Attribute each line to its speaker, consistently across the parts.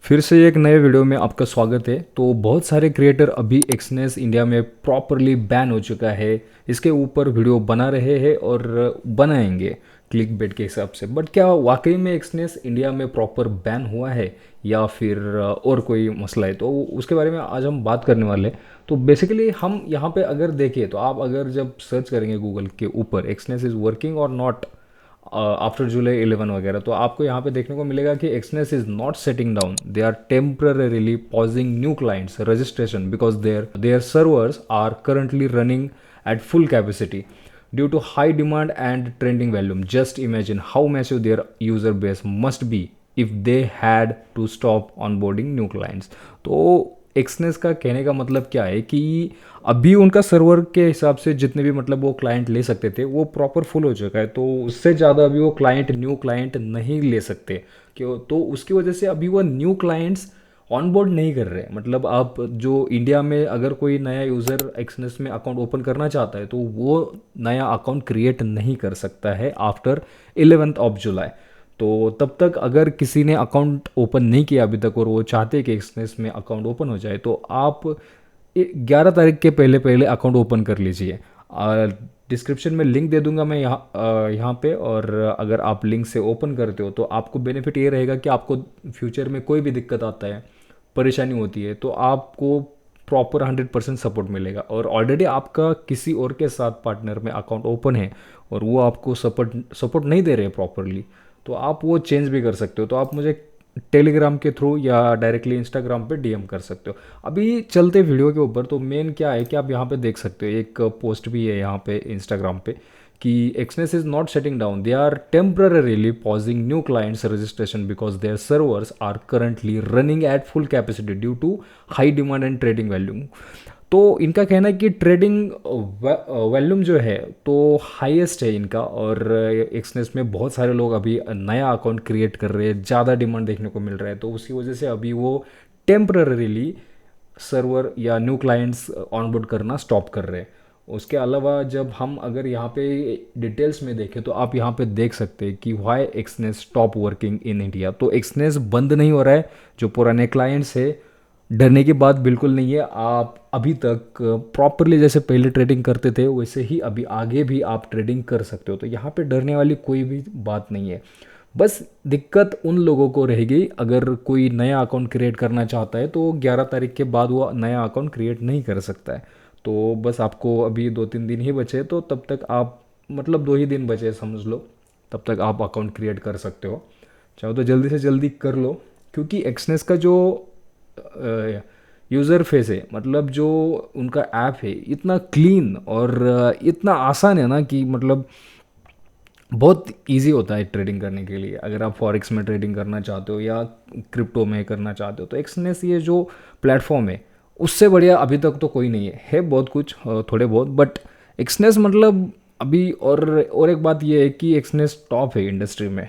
Speaker 1: फिर से एक नए वीडियो में आपका स्वागत है। तो बहुत सारे क्रिएटर अभी एक्सनेस इंडिया में प्रॉपरली बैन हो चुका है। इसके ऊपर वीडियो बना रहे हैं और बनाएंगे क्लिक बेट के हिसाब से। बट क्या वाकई में एक्सनेस इंडिया में प्रॉपर बैन हुआ है या फिर और कोई मसला है, तो उसके बारे में आज हम बात करने वाले हैं। तो बेसिकली हम यहाँ पे अगर देखें तो आप अगर जब सर्च करेंगे गूगल के ऊपर एक्सनेस इज़ वर्किंग और नॉट आफ्टर जुलाई 11 वगैरह, तो आपको यहाँ पे देखने को मिलेगा कि Exness is not shutting down, they are temporarily pausing new clients registration because their servers are currently running at full capacity due to high demand and trending volume. Just imagine how massive their user base must be if they had to stop onboarding new clients. तो Exness का कहने का मतलब क्या है कि अभी उनका सर्वर के हिसाब से जितने भी मतलब वो क्लाइंट ले सकते थे वो प्रॉपर फुल हो चुका है, तो उससे ज़्यादा अभी वो क्लाइंट न्यू क्लाइंट नहीं ले सकते क्यों। तो उसकी वजह से अभी वो न्यू क्लाइंट्स ऑनबोर्ड नहीं कर रहे। मतलब आप जो इंडिया में अगर कोई नया यूज़र एक्सनेस में अकाउंट ओपन करना चाहता है तो वो नया अकाउंट क्रिएट नहीं कर सकता है आफ्टर 11 जुलाई। तो तब तक अगर किसी ने अकाउंट ओपन नहीं किया अभी तक और वो चाहते हैं कि एक्सनेस में अकाउंट ओपन हो जाए, तो आप 11 तारीख के पहले पहले अकाउंट ओपन कर लीजिए। डिस्क्रिप्शन में लिंक दे दूंगा मैं यहाँ पे, और अगर आप लिंक से ओपन करते हो तो आपको बेनिफिट ये रहेगा कि आपको फ्यूचर में कोई भी दिक्कत आता है, परेशानी होती है, तो आपको प्रॉपर 100% सपोर्ट मिलेगा। और ऑलरेडी आपका किसी और के साथ पार्टनर में अकाउंट ओपन है और वो आपको सपोर्ट सपोर्ट नहीं दे रहे प्रॉपरली, तो आप वो चेंज भी कर सकते हो। तो आप मुझे टेलीग्राम के थ्रू या डायरेक्टली इंस्टाग्राम पे डीएम कर सकते हो। अभी चलते वीडियो के ऊपर, तो मेन क्या है कि आप यहाँ पे देख सकते हो एक पोस्ट भी है यहाँ पे इंस्टाग्राम पे कि Exness is not shutting down, they are temporarily pausing new clients registration because their servers are currently running at full capacity due to high demand and trading volume. तो इनका कहना है कि ट्रेडिंग वॉल्यूम जो है तो हाईएस्ट है इनका, और एक्सनेस में बहुत सारे लोग अभी नया अकाउंट क्रिएट कर रहे हैं, ज़्यादा डिमांड देखने को मिल रहा है, तो उसकी वजह से अभी वो टेम्पररीली सर्वर या न्यू क्लाइंट्स ऑनबोर्ड करना स्टॉप कर रहे हैं। उसके अलावा जब हम अगर यहाँ पे डिटेल्स में देखें तो आप यहाँ पे देख सकते हैं कि why Exness stop working in India. तो एक्सनेस बंद नहीं हो रहा है, जो पुराने क्लाइंट्स है डरने की बात बिल्कुल नहीं है। आप अभी तक प्रॉपरली जैसे पहले ट्रेडिंग करते थे वैसे ही अभी आगे भी आप ट्रेडिंग कर सकते हो, तो यहाँ पे डरने वाली कोई भी बात नहीं है। बस दिक्कत उन लोगों को रहेगी अगर कोई नया अकाउंट क्रिएट करना चाहता है तो 11 तारीख के बाद वो नया अकाउंट क्रिएट नहीं कर सकता है। तो बस आपको अभी 2-3 दिन ही बचे, तो तब तक आप मतलब 2 ही दिन बचे समझ लो, तब तक आप अकाउंट क्रिएट कर सकते हो। चाहो तो जल्दी से जल्दी कर लो, क्योंकि एक्सनेस का जो यूज़र फेस है, मतलब जो उनका ऐप है, इतना क्लीन और इतना आसान है ना कि मतलब बहुत इजी होता है ट्रेडिंग करने के लिए। अगर आप फॉरेक्स में ट्रेडिंग करना चाहते हो या क्रिप्टो में करना चाहते हो तो एक्सनेस ये जो प्लेटफॉर्म है उससे बढ़िया अभी तक तो कोई नहीं है बहुत कुछ थोड़े बहुत, बट एक्सनेस मतलब अभी। और एक बात ये है कि एक्सनेस टॉप है इंडस्ट्री में,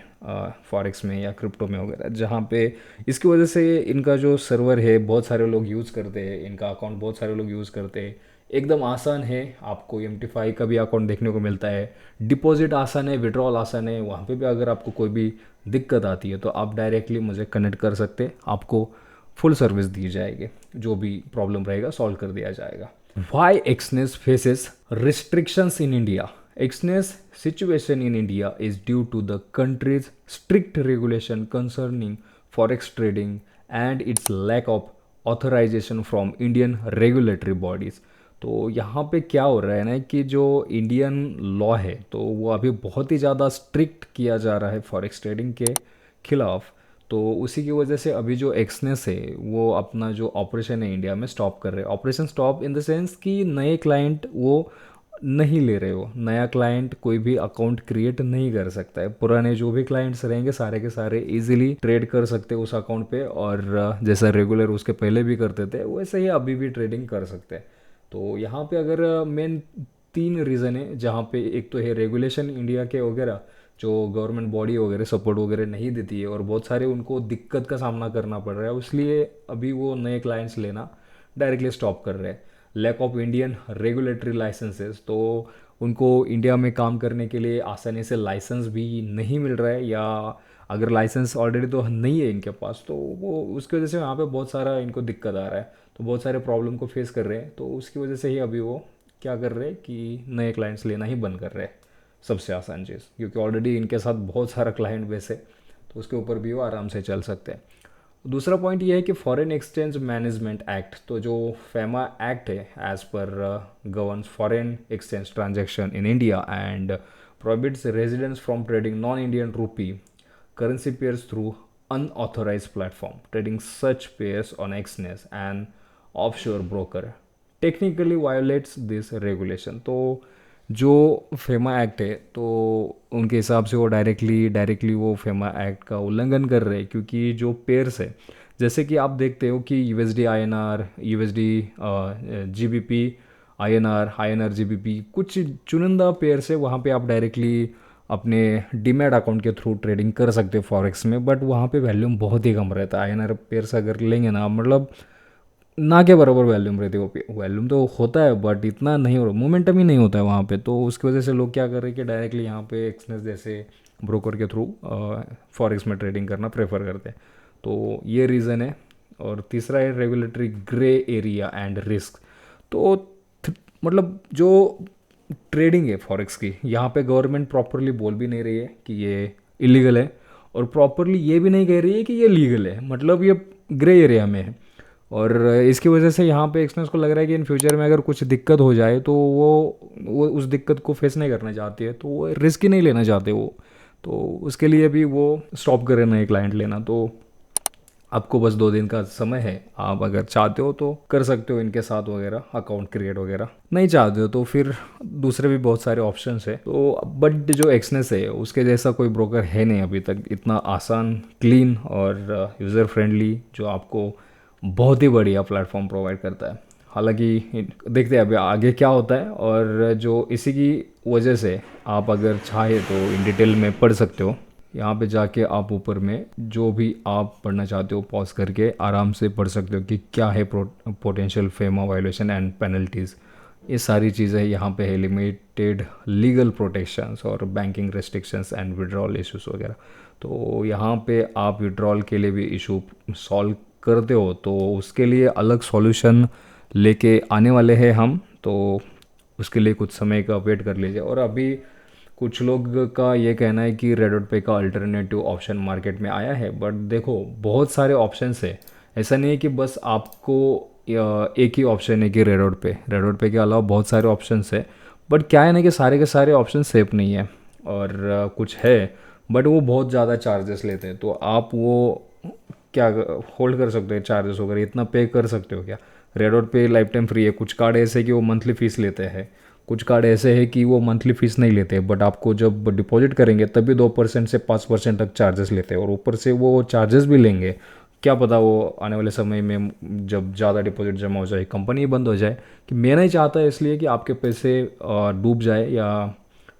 Speaker 1: फॉरेक्स में या क्रिप्टो में वगैरह, जहाँ पे इसकी वजह से इनका जो सर्वर है बहुत सारे लोग यूज़ करते हैं, इनका अकाउंट बहुत सारे लोग यूज़ करते हैं। एकदम आसान है, आपको MT5 का भी अकाउंट देखने को मिलता है, डिपॉजिट आसान है, विड्रॉल आसान है। वहाँ पे भी अगर आपको कोई भी दिक्कत आती है तो आप डायरेक्टली मुझे कनेक्ट कर सकते हैं, आपको फुल सर्विस दी जाएगी, जो भी प्रॉब्लम रहेगा सॉल्व कर दिया जाएगा। Why Exness faces restrictions in India? Exness situation in India is due to the country's strict regulation concerning forex trading and its lack of authorization from Indian regulatory bodies। तो यहाँ पे क्या हो रहा है ना कि जो इंडियन लॉ है तो वो अभी बहुत ही ज़्यादा स्ट्रिक्ट किया जा रहा है फॉरेक्स ट्रेडिंग के खिलाफ। तो उसी की वजह से अभी जो एक्सनेस है वो अपना जो ऑपरेशन है इंडिया में स्टॉप कर रहे हैं। Operation stop in the sense कि नए क्लाइंट वो नहीं ले रहे हो, नया क्लाइंट कोई भी अकाउंट क्रिएट नहीं कर सकता है। पुराने जो भी क्लाइंट्स रहेंगे सारे के सारे इजीली ट्रेड कर सकते हैं उस अकाउंट पे, और जैसा रेगुलर उसके पहले भी करते थे वैसे ही अभी भी ट्रेडिंग कर सकते हैं। तो यहाँ पे अगर मेन 3 रीज़न है जहाँ पे, एक तो है रेगुलेशन इंडिया के वगैरह, जो गवर्नमेंट बॉडी वगैरह सपोर्ट वगैरह नहीं देती है और बहुत सारे उनको दिक्कत का सामना करना पड़ रहा है, इसलिए अभी वो नए क्लाइंट्स लेना डायरेक्टली स्टॉप कर रहे हैं। Lack of Indian regulatory licences, तो उनको इंडिया में काम करने के लिए आसानी से लाइसेंस भी नहीं मिल रहा है, या अगर लाइसेंस ऑलरेडी तो नहीं है इनके पास, तो वो उसकी वजह से यहाँ पे बहुत सारा इनको दिक्कत आ रहा है, तो बहुत सारे प्रॉब्लम को फेस कर रहे हैं। तो उसकी वजह से ही अभी वो क्या कर रहे हैं कि नए क्लाइंट्स लेना ही बंद कर रहे हैं, सबसे आसान चीज़, क्योंकि ऑलरेडी इनके साथ बहुत सारा क्लाइंट बेस है, तो उसके ऊपर भी वो आराम से चल सकते हैं। दूसरा पॉइंट ये है कि फॉरेन एक्सचेंज मैनेजमेंट एक्ट, तो जो फेमा एक्ट है as per governs foreign exchange transaction in India and prohibits residents from trading non-Indian rupee currency pairs through unauthorized platform, trading such pairs on exchange and offshore broker technically violates this regulation। तो जो FEMA act है, तो उनके हिसाब से वो directly वो FEMA act का उल्लंघन कर रहे हैं, क्योंकि जो पेयर्स है, जैसे कि आप देखते हो कि USD INR, USD GBP INR, INR GBP, कुछ चुनिंदा पेयर्स है, वहाँ पे आप डायरेक्टली अपने डीमैट अकाउंट के थ्रू ट्रेडिंग कर सकते हो फॉरेक्स में, बट वहाँ पे वैल्यूम बहुत ही कम रहता है। आईएनआर पेयर्स अगर लेंगे ना, मतलब ना के बराबर वैल्यूम रहती है। वो वैल्यूम तो होता है बट इतना नहीं हो रहा, मोमेंटम ही नहीं होता है वहाँ पे। तो उसकी वजह से लोग क्या कर रहे हैं कि डायरेक्टली यहाँ पे एक्सचेंज जैसे ब्रोकर के थ्रू फॉरेक्स में ट्रेडिंग करना प्रेफर करते हैं। तो ये रीज़न है। और तीसरा है regulatory grey area and risk. तो मतलब जो ट्रेडिंग है फॉरेक्स की, यहाँ पे गवर्नमेंट प्रॉपरली बोल भी नहीं रही है कि ये इलीगल है, और प्रॉपरली ये भी नहीं कह रही है कि ये लीगल है, मतलब ये ग्रे एरिया में है। और इसकी वजह से यहाँ पे एक्सचेंज को लग रहा है कि इन फ्यूचर में अगर कुछ दिक्कत हो जाए तो वो उस दिक्कत को फेस नहीं करना चाहती है, तो वो रिस्क ही नहीं लेना चाहते वो। तो उसके लिए भी वो स्टॉप कर रहे नए क्लाइंट लेना। तो आपको बस 2 दिन का समय है, आप अगर चाहते हो तो कर सकते हो इनके साथ वगैरह अकाउंट क्रिएट वगैरह, नहीं चाहते हो तो फिर दूसरे भी बहुत सारे ऑप्शंस है। तो बट जो एक्सनेस है उसके जैसा कोई ब्रोकर है नहीं अभी तक, इतना आसान, क्लीन और यूज़र फ्रेंडली, जो आपको बहुत ही बढ़िया प्लेटफॉर्म प्रोवाइड करता है। हालांकि देखते हैं अभी आगे क्या होता है, और जो इसी की वजह से आप अगर चाहे तो इन डिटेल में पढ़ सकते हो। यहाँ पे जाके आप ऊपर में जो भी आप पढ़ना चाहते हो पॉज करके आराम से पढ़ सकते हो कि क्या है potential FEMA violation and penalties. ये सारी चीज़ें यहाँ पे है, लिमिटेड लीगल प्रोटेक्शंस और banking restrictions and withdrawal issues वगैरह। तो यहाँ पे आप विड्रॉल के लिए भी इशू सॉल्व करते हो, तो उसके लिए अलग सॉल्यूशन लेके आने वाले हैं हम। तो उसके लिए कुछ समय का वेट कर लीजिए। और अभी कुछ लोग का ये कहना है कि रेडोट पे का अल्टरनेटिव ऑप्शन मार्केट में आया है, बट देखो बहुत सारे ऑप्शंस है। ऐसा नहीं है कि बस आपको एक ही ऑप्शन है कि रेडोट पे के अलावा बहुत सारे ऑप्शंस है। बट क्या है ना कि सारे के सारे ऑप्शन सेफ नहीं है, और कुछ है बट वो बहुत ज़्यादा चार्जेस लेते हैं। तो आप वो क्या होल्ड कर सकते हैं चार्जेस वगैरह, इतना पे कर सकते हो क्या? रेडोट पे लाइफ टाइम फ्री है। कुछ कार्ड ऐसे कि वो मंथली फ़ीस लेते हैं, कुछ कार्ड ऐसे है कि वो मंथली फ़ीस नहीं लेते, बट आपको जब डिपॉजिट करेंगे तभी 2% से 5% तक चार्जेस लेते हैं, और ऊपर से वो चार्जेस भी लेंगे। क्या पता वो आने वाले समय में जब ज़्यादा डिपॉजिट जमा हो जाए, कंपनी बंद हो जाए। कि मैं नहीं चाहता इसलिए कि आपके पैसे डूब जाए या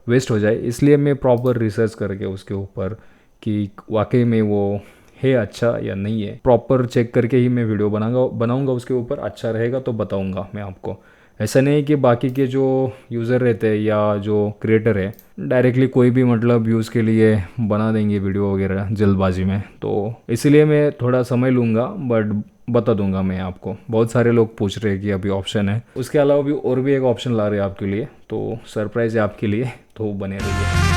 Speaker 1: वेस्ट हो जाए, इसलिए मैं प्रॉपर रिसर्च करके उसके ऊपर कि वाकई में वो है अच्छा या नहीं है, प्रॉपर चेक करके ही मैं वीडियो बनाऊंगा उसके ऊपर। अच्छा रहेगा तो बताऊंगा मैं आपको। ऐसा नहीं है कि बाकी के जो यूज़र रहते हैं या जो क्रिएटर है डायरेक्टली कोई भी मतलब यूज़ के लिए बना देंगे वीडियो वगैरह जल्दबाजी में। तो इसीलिए मैं थोड़ा समय लूँगा, बट बता दूंगा मैं आपको। बहुत सारे लोग पूछ रहे हैं कि अभी ऑप्शन है, उसके अलावा भी और भी एक ऑप्शन ला रहे हैं आपके लिए, तो सरप्राइज़ है आपके लिए, तो बने रहिए।